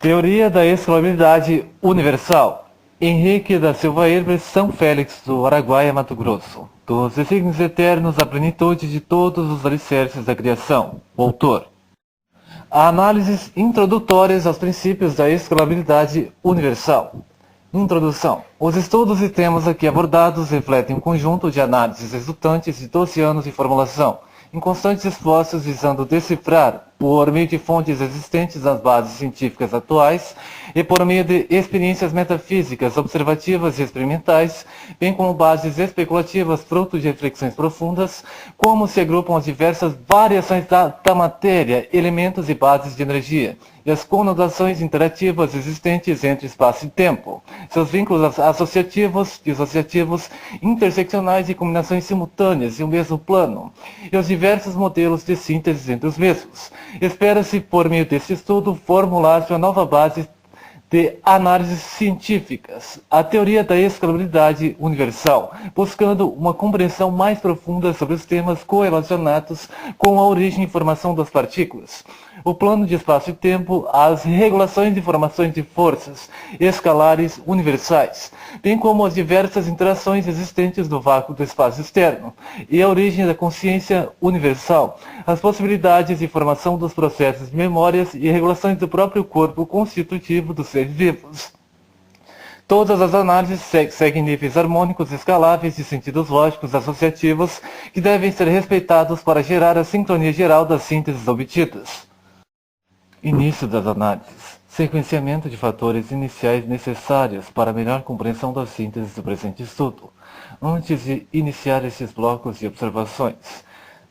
Teoria da escalabilidade universal. Henrique da Silva Herber, São Félix do Araguaia, Mato Grosso. Dos desígnios eternos à plenitude de todos os alicerces da criação. O autor. Análises introdutórias aos princípios da escalabilidade universal. Introdução. Os estudos e temas aqui abordados refletem um conjunto de análises resultantes de 12 anos de formulação, em constantes esforços visando decifrar, por meio de fontes existentes nas bases científicas atuais e por meio de experiências metafísicas, observativas e experimentais, bem como bases especulativas fruto de reflexões profundas, como se agrupam as diversas variações da matéria, elementos e bases de energia, e as conotações interativas existentes entre espaço e tempo, seus vínculos associativos, dissociativos, interseccionais e combinações simultâneas em um mesmo plano, e os diversos modelos de síntese entre os mesmos. Espera-se, por meio deste estudo, formular-se uma nova base de análises científicas, a teoria da escalabilidade universal, buscando uma compreensão mais profunda sobre os temas correlacionados com a origem e formação das partículas, o plano de espaço e tempo, as regulações de formações de forças escalares universais, bem como as diversas interações existentes no vácuo do espaço externo, e a origem da consciência universal, as possibilidades de formação dos processos de memórias e regulações do próprio corpo constitutivo dos seres vivos. Todas as análises seguem níveis harmônicos escaláveis de sentidos lógicos associativos que devem ser respeitados para gerar a sincronia geral das sínteses obtidas. Início das análises. Sequenciamento de fatores iniciais necessários para a melhor compreensão das sínteses do presente estudo. Antes de iniciar esses blocos de observações,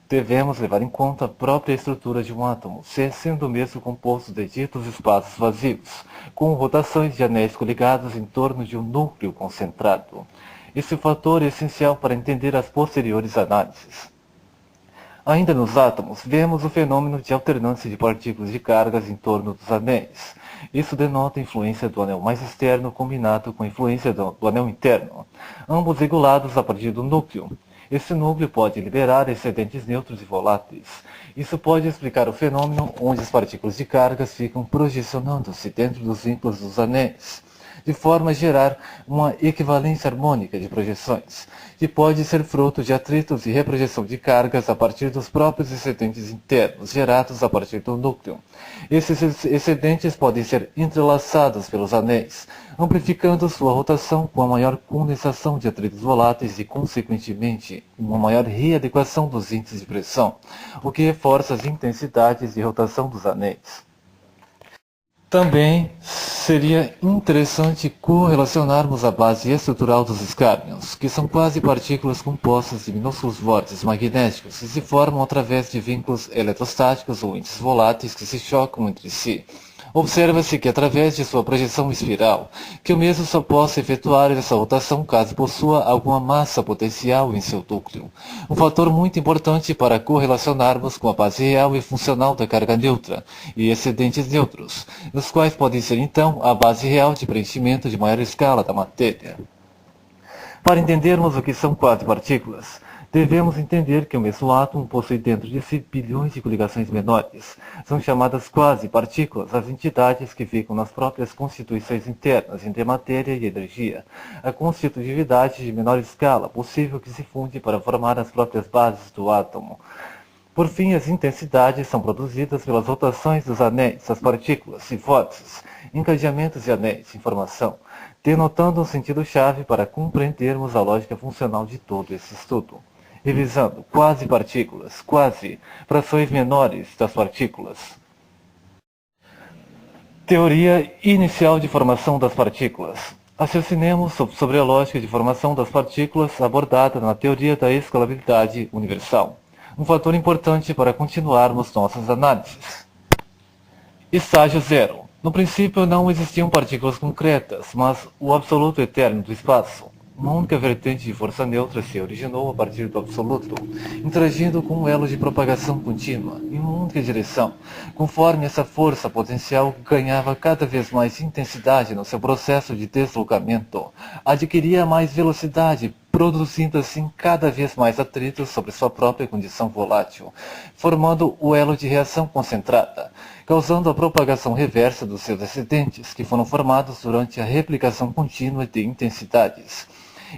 devemos levar em conta a própria estrutura de um átomo, sendo o mesmo composto de ditos espaços vazios, com rotações de anéis coligados em torno de um núcleo concentrado. Esse fator é essencial para entender as posteriores análises. Ainda nos átomos, vemos o fenômeno de alternância de partículas de cargas em torno dos anéis. Isso denota a influência do anel mais externo combinado com a influência do anel interno, ambos regulados a partir do núcleo. Esse núcleo pode liberar excedentes neutros e voláteis. Isso pode explicar o fenômeno onde as partículas de cargas ficam projecionando-se dentro dos vínculos dos anéis, de forma a gerar uma equivalência harmônica de projeções, que pode ser fruto de atritos e reprojeção de cargas a partir dos próprios excedentes internos, gerados a partir do núcleo. Esses excedentes podem ser entrelaçados pelos anéis, amplificando sua rotação com a maior condensação de atritos voláteis e, consequentemente, uma maior readequação dos índices de pressão, o que reforça as intensidades de rotação dos anéis. Também seria interessante correlacionarmos a base estrutural dos escárnios, que são quase partículas compostas de minúsculos vórtices magnéticos que se formam através de vínculos eletrostáticos ou índices voláteis que se chocam entre si. Observa-se que através de sua projeção espiral, que o mesmo só possa efetuar essa rotação caso possua alguma massa potencial em seu núcleo. Um fator muito importante para correlacionarmos com a base real e funcional da carga neutra e excedentes neutros, os quais podem ser então a base real de preenchimento de maior escala da matéria. Para entendermos o que são quasi-partículas, devemos entender que o mesmo átomo possui dentro de si bilhões de coligações menores. São chamadas quasi-partículas as entidades que ficam nas próprias constituições internas entre matéria e energia. A constitutividade de menor escala possível que se funde para formar as próprias bases do átomo. Por fim, as intensidades são produzidas pelas rotações dos anéis, das partículas e vórtices, encadeamentos de anéis em formação, denotando um sentido-chave para compreendermos a lógica funcional de todo esse estudo. Revisando, quasi-partículas, quasi, frações menores das partículas. Teoria inicial de formação das partículas. Raciocinemos sobre a lógica de formação das partículas abordada na teoria da escalabilidade universal. Um fator importante para continuarmos nossas análises. Estágio 0. No princípio não existiam partículas concretas, mas o absoluto eterno do espaço. Uma única vertente de força neutra se originou a partir do absoluto, interagindo com um elo de propagação contínua, em uma única direção. Conforme essa força potencial ganhava cada vez mais intensidade no seu processo de deslocamento, adquiria mais velocidade produzindo assim cada vez mais atritos sobre sua própria condição volátil, formando o elo de reação concentrada, causando a propagação reversa dos seus excedentes, que foram formados durante a replicação contínua de intensidades.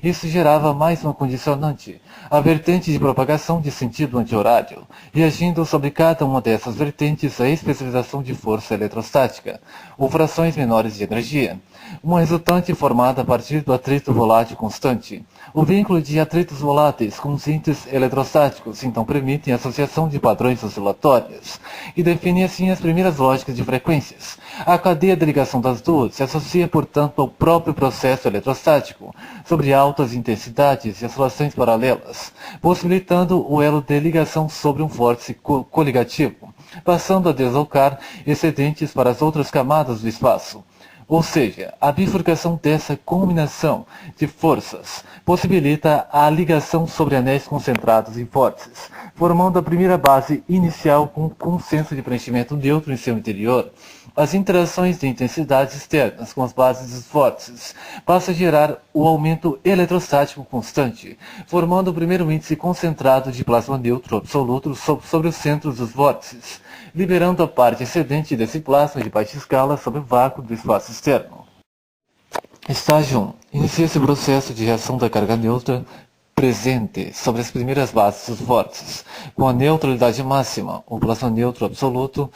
Isso gerava mais uma condicionante, a vertente de propagação de sentido anti-horário, reagindo sobre cada uma dessas vertentes a especialização de força eletrostática, ou frações menores de energia, uma resultante formada a partir do atrito volátil constante. O vínculo de atritos voláteis com os índices eletrostáticos então permitem a associação de padrões oscilatórios, e define assim as primeiras lógicas de frequências. A cadeia de ligação das duas se associa, portanto, ao próprio processo eletrostático, sobre altas intensidades e oscilações paralelas, possibilitando o elo de ligação sobre um vórtice coligativo, passando a deslocar excedentes para as outras camadas do espaço. Ou seja, a bifurcação dessa combinação de forças possibilita a ligação sobre anéis concentrados em vórtices, formando a primeira base inicial com consenso de preenchimento neutro em seu interior. As interações de intensidades externas com as bases dos vórtices passam a gerar o aumento eletrostático constante, formando o primeiro índice concentrado de plasma neutro absoluto sobre os centros dos vórtices, liberando a parte excedente desse plasma de baixa escala sobre o vácuo do espaço externo. Estágio 1. Inicia-se o processo de reação da carga neutra presente sobre as primeiras bases dos vórtices, com a neutralidade máxima, o plasma neutro absoluto,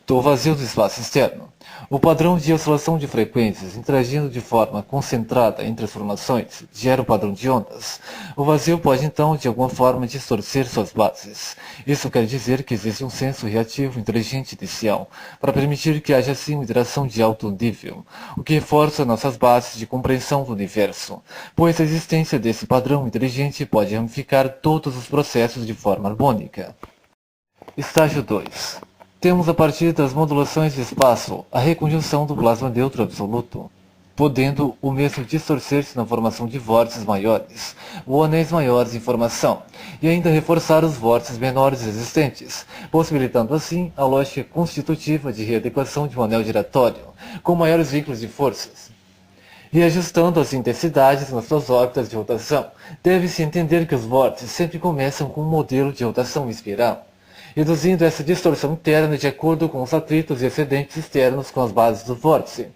do vazio do espaço externo. O padrão de oscilação de frequências interagindo de forma concentrada entre as formações gera o padrão de ondas. O vazio pode então de alguma forma distorcer suas bases. Isso quer dizer que existe um senso reativo inteligente inicial para permitir que haja assim uma interação de alto nível, o que reforça nossas bases de compreensão do universo, pois a existência desse padrão inteligente pode ramificar todos os processos de forma harmônica. Estágio 2. Temos a partir das modulações de espaço a reconjunção do plasma neutro absoluto, podendo o mesmo distorcer-se na formação de vórtices maiores, ou anéis maiores em formação, e ainda reforçar os vórtices menores existentes, possibilitando assim a lógica constitutiva de readequação de um anel giratório, com maiores vínculos de forças. Reajustando as intensidades nas suas órbitas de rotação, deve-se entender que os vórtices sempre começam com um modelo de rotação em espiral, reduzindo essa distorção interna de acordo com os atritos e excedentes externos com as bases do vórtice,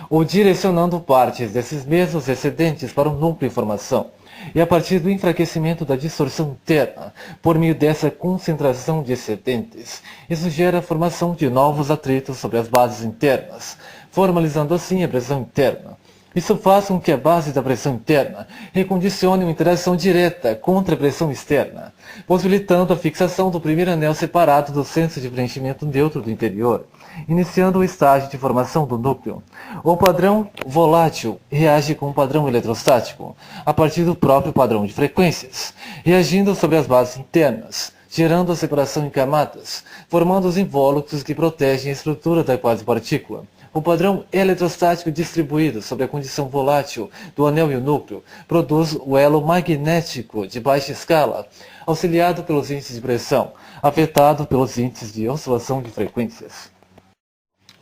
ou direcionando partes desses mesmos excedentes para o núcleo em formação, e a partir do enfraquecimento da distorção interna, por meio dessa concentração de excedentes, isso gera a formação de novos atritos sobre as bases internas, formalizando assim a pressão interna. Isso faz com que a base da pressão interna recondicione uma interação direta contra a pressão externa, possibilitando a fixação do primeiro anel separado do centro de preenchimento neutro do interior, iniciando o estágio de formação do núcleo. O padrão volátil reage com o padrão eletrostático, a partir do próprio padrão de frequências, reagindo sobre as bases internas, gerando a separação em camadas, formando os invólucros que protegem a estrutura da quasi-partícula. O padrão eletrostático distribuído sobre a condição volátil do anel e o núcleo produz o elo magnético de baixa escala, auxiliado pelos índices de pressão, afetado pelos índices de oscilação de frequências.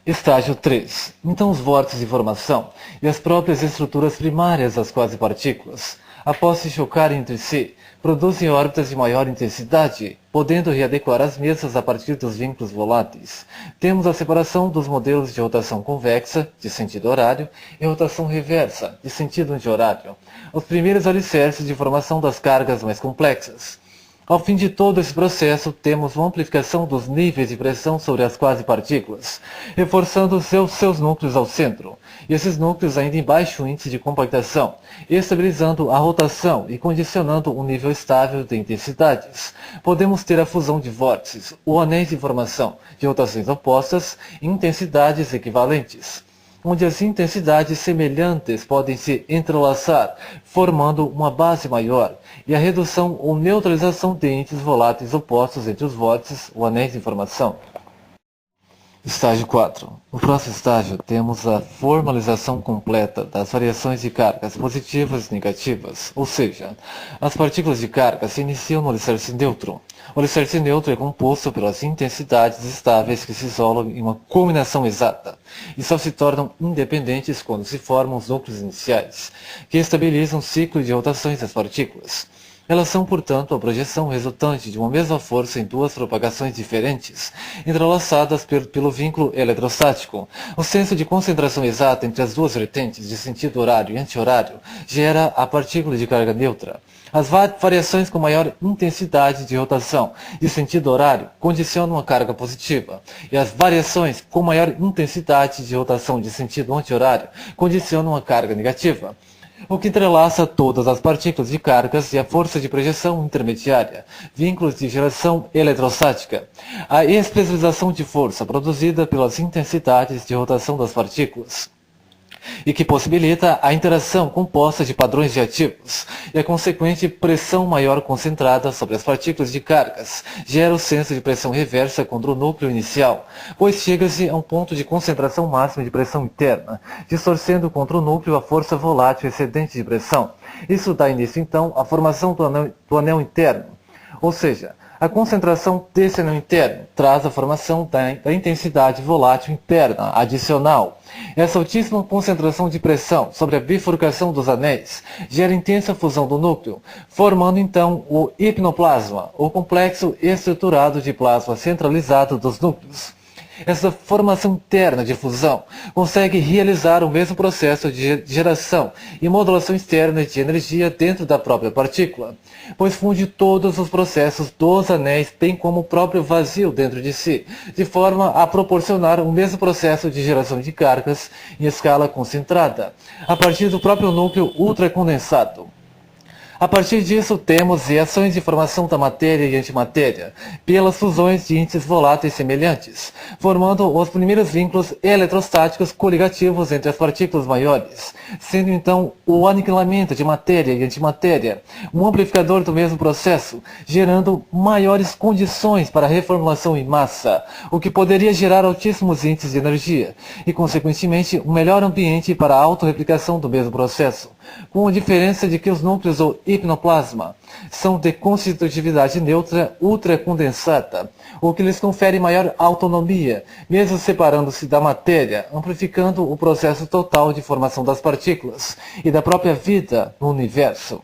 Estágio 3. Então os vórtices de formação e as próprias estruturas primárias das quasi-partículas, após se chocarem entre si, produzem órbitas de maior intensidade, podendo readequar as mesmas a partir dos vínculos voláteis. Temos a separação dos modelos de rotação convexa, de sentido horário, e rotação reversa, de sentido anti-horário, os primeiros alicerces de formação das cargas mais complexas. Ao fim de todo esse processo, temos uma amplificação dos níveis de pressão sobre as quasi-partículas, reforçando seus núcleos ao centro, e esses núcleos ainda em baixo índice de compactação, estabilizando a rotação e condicionando um nível estável de intensidades. Podemos ter a fusão de vórtices, ou anéis de formação, de rotações opostas, em intensidades equivalentes, onde as intensidades semelhantes podem se entrelaçar, formando uma base maior, e a redução ou neutralização de índices voláteis opostos entre os vórtices ou anéis de formação. Estágio 4. No próximo estágio, temos a formalização completa das variações de cargas positivas e negativas, ou seja, as partículas de carga se iniciam no alicerce neutro. O alicerce neutro é composto pelas intensidades estáveis que se isolam em uma combinação exata e só se tornam independentes quando se formam os núcleos iniciais, que estabilizam o ciclo de rotações das partículas. Elas são, portanto, a projeção resultante de uma mesma força em duas propagações diferentes, entrelaçadas pelo vínculo eletrostático. O senso de concentração exata entre as duas vertentes de sentido horário e anti-horário gera a partícula de carga neutra. As variações com maior intensidade de rotação de sentido horário condicionam a carga positiva, e as variações com maior intensidade de rotação de sentido anti-horário condicionam a carga negativa, o que entrelaça todas as partículas de cargas e a força de projeção intermediária, vínculos de geração eletrostática. A especialização de força produzida pelas intensidades de rotação das partículas, e que possibilita a interação composta de padrões reativos, e a consequente pressão maior concentrada sobre as partículas de cargas gera o senso de pressão reversa contra o núcleo inicial, pois chega-se a um ponto de concentração máxima de pressão interna, distorcendo contra o núcleo a força volátil excedente de pressão. Isso dá início então à formação do anel interno, ou seja, a concentração desse anel interno traz a formação da intensidade volátil interna adicional. Essa altíssima concentração de pressão sobre a bifurcação dos anéis gera intensa fusão do núcleo, formando então o hipnoplasma, o complexo estruturado de plasma centralizado dos núcleos. Essa formação interna de fusão consegue realizar o mesmo processo de geração e modulação externa de energia dentro da própria partícula, pois funde todos os processos dos anéis, bem como o próprio vazio dentro de si, de forma a proporcionar o mesmo processo de geração de cargas em escala concentrada, a partir do próprio núcleo ultracondensado. A partir disso, temos reações de formação da matéria e antimatéria, pelas fusões de índices voláteis semelhantes, formando os primeiros vínculos eletrostáticos coligativos entre as partículas maiores, sendo então o aniquilamento de matéria e antimatéria um amplificador do mesmo processo, gerando maiores condições para a reformulação em massa, o que poderia gerar altíssimos índices de energia, e consequentemente um melhor ambiente para a autorreplicação do mesmo processo, com a diferença de que os núcleos do hipnoplasma são de constitutividade neutra ultracondensada, o que lhes confere maior autonomia, mesmo separando-se da matéria, amplificando o processo total de formação das partículas e da própria vida no universo.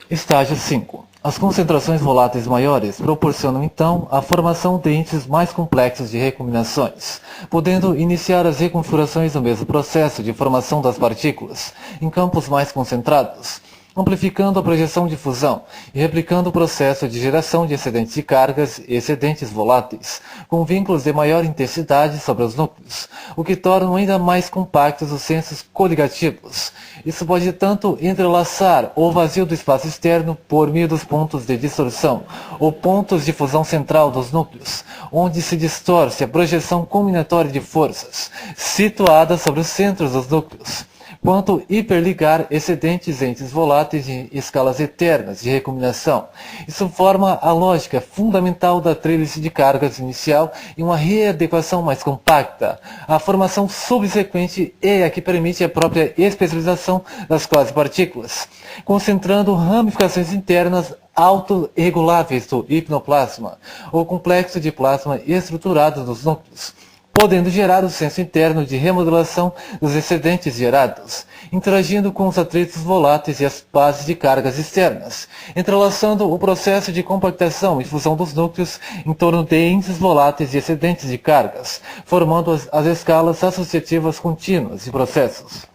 Estágio 5. As concentrações voláteis maiores proporcionam então a formação de índices mais complexos de recombinações, podendo iniciar as reconfigurações do mesmo processo de formação das partículas em campos mais concentrados, amplificando a projeção de fusão e replicando o processo de geração de excedentes de cargas e excedentes voláteis, com vínculos de maior intensidade sobre os núcleos, o que torna ainda mais compactos os sensos coligativos. Isso pode tanto entrelaçar o vazio do espaço externo por meio dos pontos de distorção, ou pontos de fusão central dos núcleos, onde se distorce a projeção combinatória de forças, situada sobre os centros dos núcleos, quanto hiperligar excedentes entes voláteis em escalas eternas de recombinação. Isso forma a lógica fundamental da tríplice de cargas inicial em uma readequação mais compacta. A formação subsequente é a que permite a própria especialização das quasi-partículas, concentrando ramificações internas autorreguláveis do hipnoplasma, ou complexo de plasma estruturado dos núcleos, podendo gerar o senso interno de remodelação dos excedentes gerados, interagindo com os atritos voláteis e as bases de cargas externas, entrelaçando o processo de compactação e fusão dos núcleos em torno de índices voláteis e excedentes de cargas, formando as escalas associativas contínuas de processos.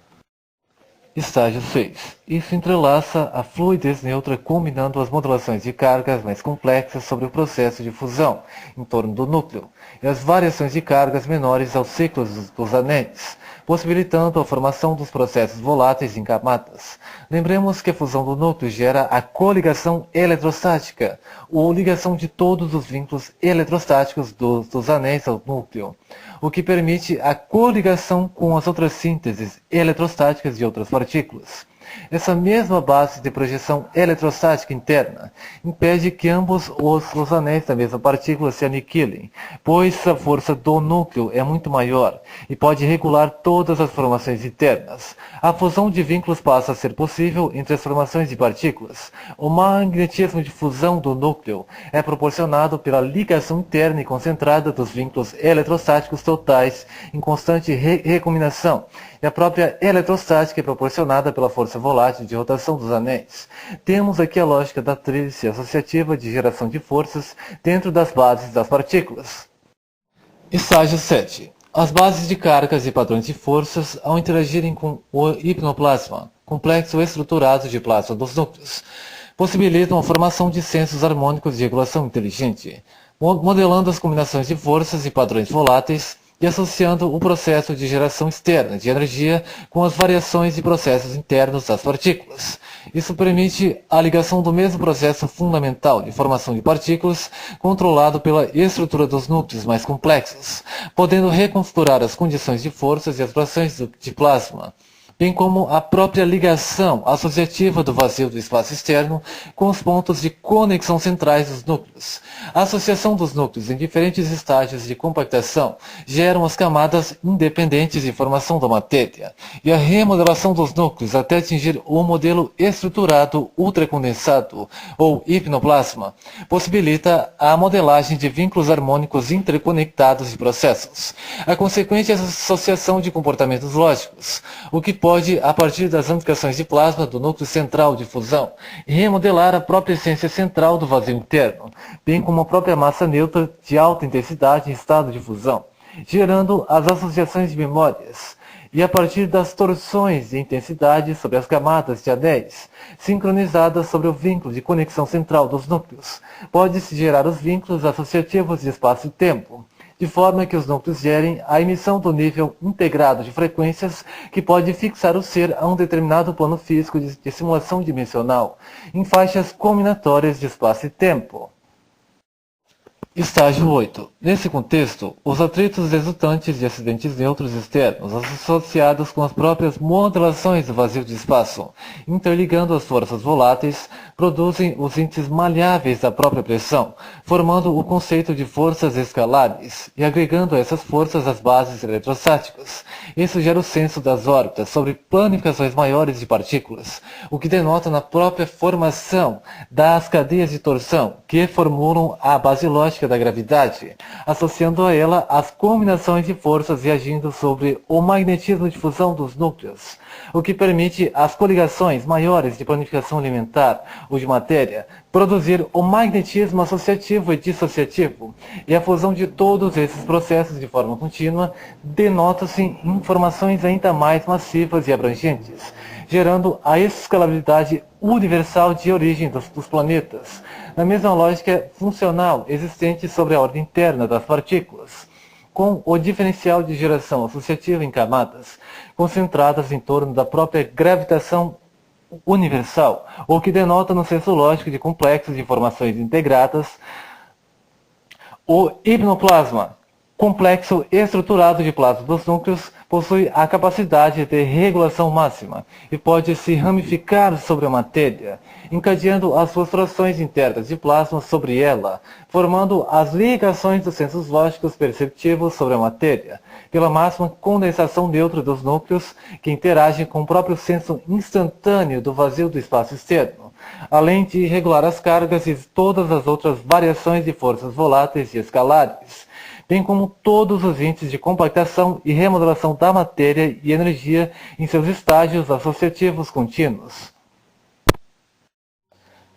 Estágio 6. Isso entrelaça a fluidez neutra combinando as modulações de cargas mais complexas sobre o processo de fusão em torno do núcleo e as variações de cargas menores aos ciclos dos anéis, possibilitando a formação dos processos voláteis em camadas. Lembremos que a fusão do núcleo gera a coligação eletrostática, ou ligação de todos os vínculos eletrostáticos dos anéis ao núcleo, o que permite a coligação com as outras sínteses eletrostáticas de outras partículas. Essa mesma base de projeção eletrostática interna impede que ambos os anéis da mesma partícula se aniquilem, pois a força do núcleo é muito maior e pode regular todas as formações internas. A fusão de vínculos passa a ser possível entre as formações de partículas. O magnetismo de fusão do núcleo é proporcionado pela ligação interna e concentrada dos vínculos eletrostáticos totais em constante recombinação, e a própria eletrostática é proporcionada pela força volátil de rotação dos anéis. Temos aqui a lógica da tríplice associativa de geração de forças dentro das bases das partículas. Estágio 7. As bases de cargas e padrões de forças, ao interagirem com o hipnoplasma, complexo estruturado de plasma dos núcleos, possibilitam a formação de sensos harmônicos de regulação inteligente, modelando as combinações de forças e padrões voláteis e associando o processo de geração externa de energia com as variações de processos internos das partículas. Isso permite a ligação do mesmo processo fundamental de formação de partículas, controlado pela estrutura dos núcleos mais complexos, podendo reconfigurar as condições de forças e as frações de plasma, bem como a própria ligação associativa do vazio do espaço externo com os pontos de conexão centrais dos núcleos. A associação dos núcleos em diferentes estágios de compactação geram as camadas independentes de formação da matéria, e a remodelação dos núcleos até atingir o modelo estruturado ultracondensado, ou hipnoplasma, possibilita a modelagem de vínculos harmônicos interconectados de processos, a consequente associação de comportamentos lógicos, o que pode, a partir das ramificações de plasma do núcleo central de fusão, remodelar a própria essência central do vazio interno, bem como a própria massa neutra de alta intensidade em estado de fusão, gerando as associações de memórias, e a partir das torções de intensidade sobre as camadas de anéis, sincronizadas sobre o vínculo de conexão central dos núcleos, pode-se gerar os vínculos associativos de espaço e tempo, de forma que os núcleos gerem a emissão do nível integrado de frequências que pode fixar o ser a um determinado plano físico de simulação dimensional, em faixas combinatórias de espaço e tempo. Estágio 8. Nesse contexto, os atritos resultantes de acidentes neutros externos associados com as próprias modelações do vazio de espaço, interligando as forças voláteis, produzem os índices maleáveis da própria pressão, formando o conceito de forças escalares e agregando a essas forças as bases eletrostáticas. Isso gera o senso das órbitas sobre planificações maiores de partículas, o que denota na própria formação das cadeias de torção, que formulam a base lógica da gravidade, associando a ela as combinações de forças e agindo sobre o magnetismo de fusão dos núcleos, o que permite as coligações maiores de planificação elementar ou de matéria, produzir o magnetismo associativo e dissociativo, e a fusão de todos esses processos de forma contínua denota-se em formações ainda mais massivas e abrangentes, gerando a escalabilidade universal de origem dos planetas, na mesma lógica funcional existente sobre a ordem interna das partículas, com o diferencial de geração associativa em camadas, concentradas em torno da própria gravitação universal, o que denota no senso lógico de complexos de informações integradas. O hipnoplasma, complexo estruturado de plasma dos núcleos, possui a capacidade de regulação máxima e pode se ramificar sobre a matéria, encadeando as suas frações internas de plasma sobre ela, formando as ligações dos sensos lógicos perceptivos sobre a matéria, pela máxima condensação neutra dos núcleos, que interagem com o próprio senso instantâneo do vazio do espaço externo, além de regular as cargas e todas as outras variações de forças voláteis e escalares, bem como todos os índices de compactação e remodelação da matéria e energia em seus estágios associativos contínuos.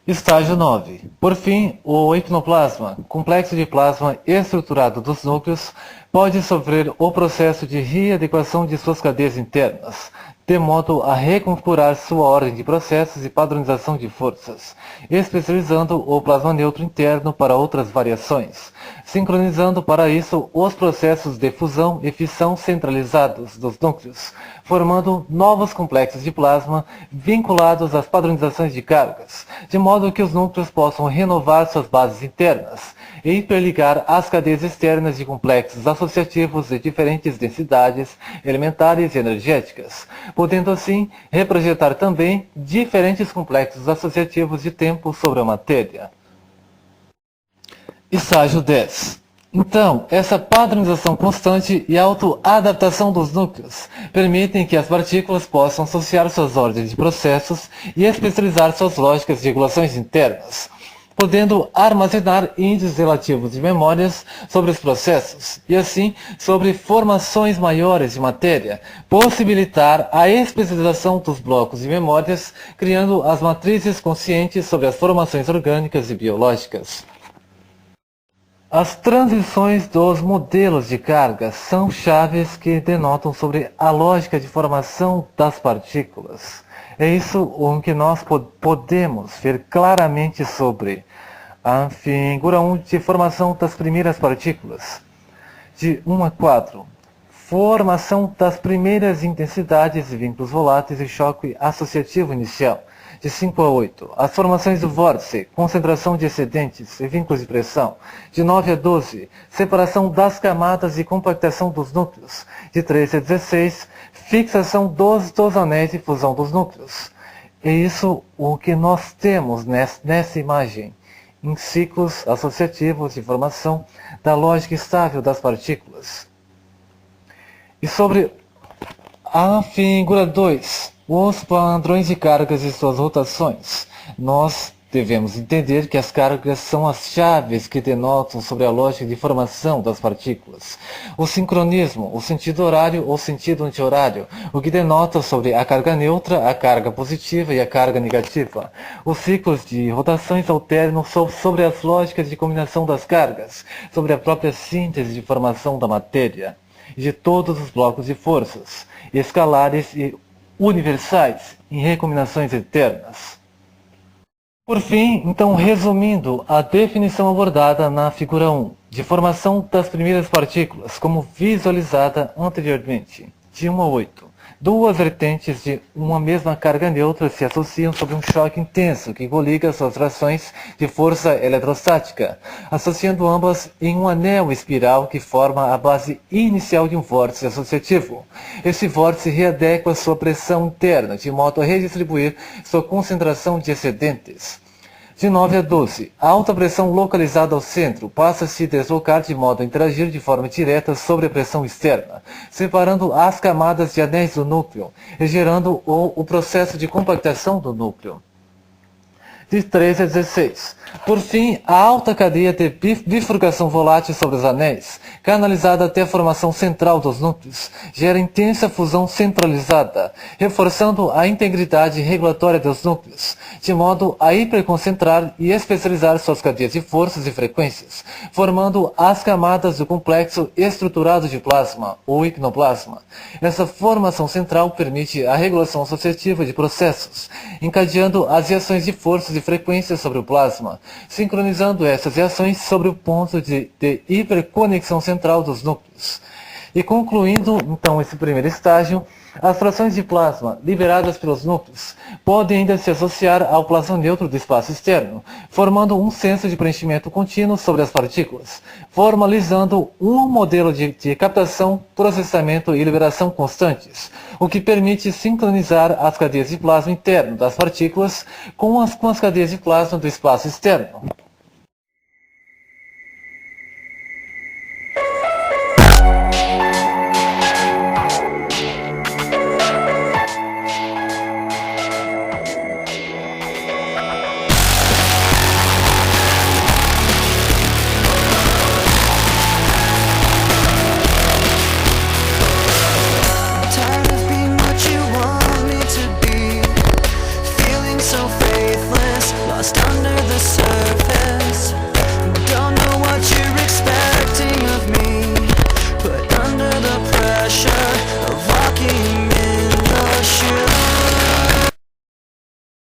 Estágio 9. Por fim, o hipnoplasma, complexo de plasma estruturado dos núcleos, pode sofrer o processo de readequação de suas cadeias internas, de modo a reconfigurar sua ordem de processos e padronização de forças, especializando o plasma neutro interno para outras variações, sincronizando para isso os processos de fusão e fissão centralizados dos núcleos, formando novos complexos de plasma vinculados às padronizações de cargas, de modo que os núcleos possam renovar suas bases internas e interligar as cadeias externas de complexos associativos de diferentes densidades elementares e energéticas, podendo assim reprojetar também diferentes complexos associativos de tempo sobre a matéria. Estágio 10. Então, essa padronização constante e autoadaptação dos núcleos permitem que as partículas possam associar suas ordens de processos e especializar suas lógicas de regulações internas, podendo armazenar índices relativos de memórias sobre os processos e, assim, sobre formações maiores de matéria, possibilitar a especialização dos blocos de memórias, criando as matrizes conscientes sobre as formações orgânicas e biológicas. As transições dos modelos de carga são chaves que denotam sobre a lógica de formação das partículas. É isso o que nós podemos ver claramente sobre a figura 1 de formação das primeiras partículas. De 1 a 4. Formação das primeiras intensidades de vínculos voláteis e choque associativo inicial. De 5 a 8. As formações do vórtice, concentração de excedentes e vínculos de pressão. De 9 a 12. Separação das camadas e compactação dos núcleos. De 13 a 16. Fixação dos anéis e fusão dos núcleos. É isso o que nós temos nessa imagem, em ciclos associativos de formação da lógica estável das partículas. E sobre a figura 2, os padrões de cargas e suas rotações, nós devemos entender que as cargas são as chaves que denotam sobre a lógica de formação das partículas. O sincronismo, o sentido horário ou sentido anti-horário, o que denota sobre a carga neutra, a carga positiva e a carga negativa. Os ciclos de rotações alternam sobre as lógicas de combinação das cargas, sobre a própria síntese de formação da matéria, e de todos os blocos de forças, escalares e universais, em recombinações eternas. Por fim, então, resumindo a definição abordada na figura 1, de formação das primeiras partículas, como visualizada anteriormente, de 1 a 8. Duas vertentes de uma mesma carga neutra se associam sob um choque intenso que coliga suas trações de força eletrostática, associando ambas em um anel espiral que forma a base inicial de um vórtice associativo. Esse vórtice readequa sua pressão interna, de modo a redistribuir sua concentração de excedentes. De 9 a 12, a alta pressão localizada ao centro passa a se deslocar de modo a interagir de forma direta sobre a pressão externa, separando as camadas de anéis do núcleo e gerando o processo de compactação do núcleo. De 13 a 16. Por fim, a alta cadeia de bifurcação volátil sobre os anéis, canalizada até a formação central dos núcleos, gera intensa fusão centralizada, reforçando a integridade regulatória dos núcleos, de modo a hiperconcentrar e especializar suas cadeias de forças e frequências, formando as camadas do complexo estruturado de plasma, ou icnoplasma. Essa formação central permite a regulação associativa de processos, encadeando as reações de forças e frequências sobre o plasma, sincronizando essas reações sobre o ponto de hiperconexão central dos núcleos. E concluindo, então, esse primeiro estágio, as frações de plasma liberadas pelos núcleos podem ainda se associar ao plasma neutro do espaço externo, formando um senso de preenchimento contínuo sobre as partículas, formalizando um modelo de captação, processamento e liberação constantes, o que permite sincronizar as cadeias de plasma interno das partículas com as cadeias de plasma do espaço externo. Lost under the surface. Don't know what you're expecting of me.